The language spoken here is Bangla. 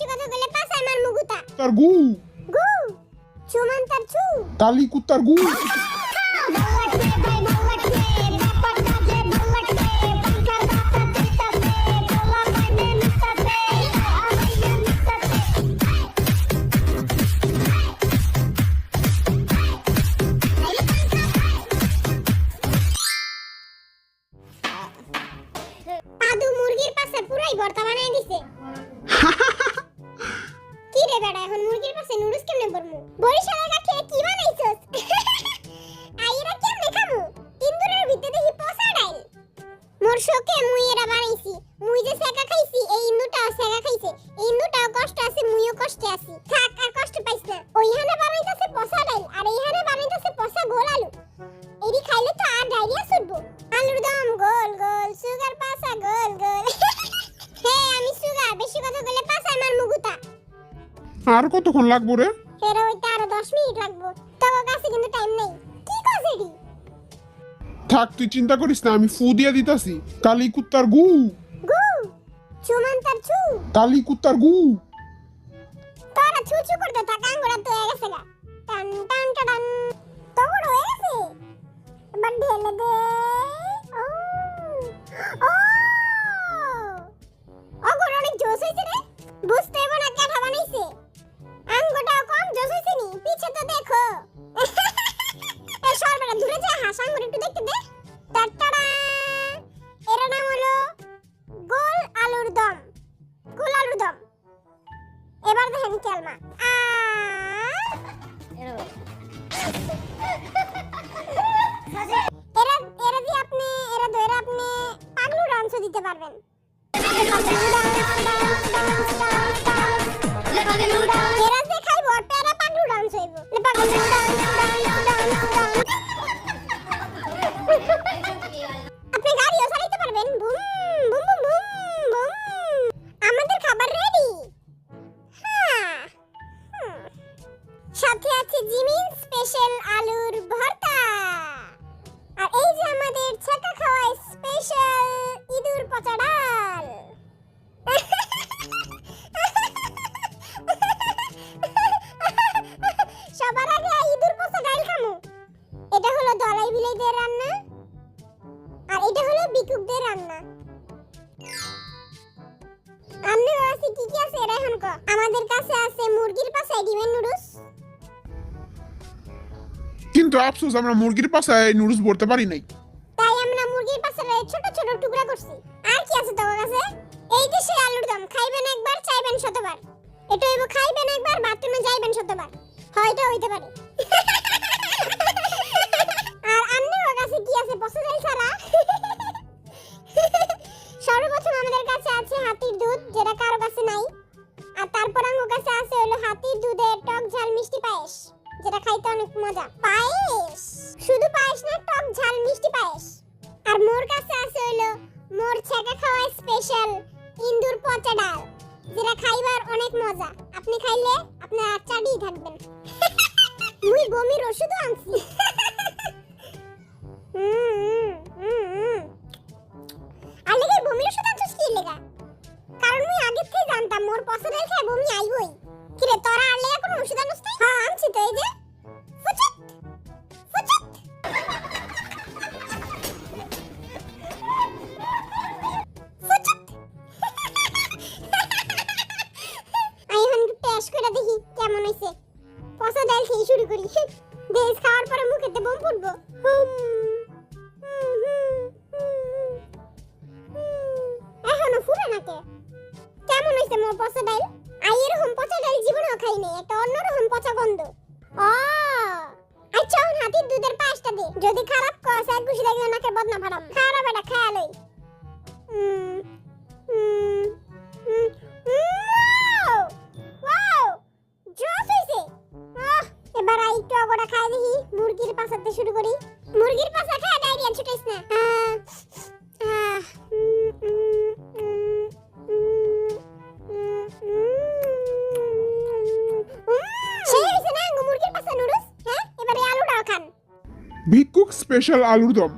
বেশি কথা বললে পাছায় মার মুগুতা তার গু গু চুমান তার চু কালি কুত্তার গু পাদু মুরগির পাশে পুরাই ভর্তা বানাই দিছে কি রে বেটা এখন মুরগির পাশে নুডলস কেমনে করমু বরিশালের কাছে কি বানাইছস আইরা কেমনে খামু ইন্দুরের ভিতরে দেখি পচা ডাইল মোর শোকে মুই এরা বানাইছি মুই যে সেকা খাইছি এই ইন্দুটাও সেকা খাইছে এই ইন্দুটাও কষ্ট আছে মুইও কষ্টে আছি থাক আর কষ্ট পাইছ না ওইখানে বানাইতাছে পচা ডাইল আর এইখানে বানাইতাছে পচা গোল আলু এডি খাইলে তো আর ডায়রিয়া ছুটবো আলুর দম গোল গোল সুগার পাসা গোল গোল হে আমি সুগার বেশি কথা বললে পাছায় মার মুগুতা আর কতক্ষণ লাগবো রে ফের হইতে আরো 10 মিনিট লাগবো তোর কাছে কিন্তু টাইম নেই কি কইছিস থাক তুই চিন্তা করিস না আমি ফু দিয়া দিতাছি কালি কুত্তার গু গু চুমান তার চু কালি কুত্তার গু তোরা ছু ছু করতে থাক আঙ্গুরা তো হয়ে গেছে গা টান টান টান তো বড় হয়ে গেছে এবার ঢেলে দে ও অগর অনেক জোশ হইছে রে বুঝতে হবে না কাঠা বানাইছে আঙ্গুটা কম জোশ হইছে নি পিছে তো দেখো এ সরবেলা দূরে যা হাস আঙ্গুর একটু দেখতে দে টাটাড়া এর নাম হলো গোল আলুর দম গোল আলুর দম এবার দেখেন কেলমা এরা এরা দিয়ে আপনি এরা ধরে আপনি পাগলু ডান্স দিতে পারবেন এরা যে খাইব এরা পাগলু ডান্স হইব আপনি গাড়িও চালাতে পারবেন boom boom boom boom boom আমাদের খাবার রেডি হ্যাঁ সাথে আছে জিমিন স্পেশাল আলুর ভর্তা আর এই যে আমাদের ছাকা খাওয়া স্পেশাল ইঁদুর পচা ডাল সবার আগে ইঁদুর পচা ডাল খামু এটা হলো দলাই বিলাইদের রান্না আর এটা হলো বিকুকদের রান্না আমনে আছে কি কি আছে এরা এখন কো আমাদের কাছে আছে মুরগির পাছায় ডিমের নুডলস কিন্তু আফসোস আমরা মুরগির পাছায় নুডলস ভরতে পারি নাই তাই আমরা মুরগির পাছায় ছোট ছোট টুকরা করছি আর কি আছে তোমার কাছে এই যে সেই আলুর দম খাইবেন একবার চাইবেন শতবার এটা হইব খাইবেন একবার বাথরুমে যাইবেন শতবার হয়তো হইতে পারে আর আমনের কাছে কি আছে পছন্দের ছাড়া সর্বপ্রথম আমাদের কাছে আছে হাতির দুধ যেটা কারো কাছে নাই আর তারপর আমার কাছে আছে হলো হাতির দুধের টক ঝাল মিষ্টি পায়েস যেটা খাইতে অনেক মজা পায়েস শুধু পায়েস না টক ঝাল মিষ্টি পায়েস আর মোর কাছে আছে হলো মোর ছেকা খাওয়া স্পেশাল ইন্দুর পচা ডাল যেটা খাইবার অনেক মজা আপনি খাইলে আপনি আচাড়ি থাকবেন মুই বমির ওষুধ আনছি আলেগে বমির ওষুধ আনছিস কি লেগা কারণ মুই আগে থেকে জানতাম মোর পছন্দ খায় বমি আইবই কি রে তোরা আলে কোনো ওষুধ আনছিস হ্যাঁ আনছি তো এই যে ফুচুত ফুচুত ফুচুত আই এখন টেস্ট করে দেখি কেমন হইছে পছন্দ ডাল খেয়ে শুরু করি দেশ খাওয়ার পরে মুখেতে বম ফুটবো এখনো ফুরে নাকে কেমন হইছে মোর পচা ডাল আই এরকম পচা ডাল জীবনেও খাই নাই একটা অন্যরকম পচা গন্ধ আচ্ছা হাতির দুধের পায়েসটা দে যদি খারাপ কস এক গুছি লাগলে নাকে বদনা ফাড়াম খারাপ এটা খেয়াল হই ওয়াও জোস হইছে এবার আই একটু আগোড়া খাই দেখি মুরগির পাছাতে শুরু করি মুরগির পাছা খায় ডায়রিয়া ছুটাইছ না ভিক্ষুক স্পেশাল আলুর দম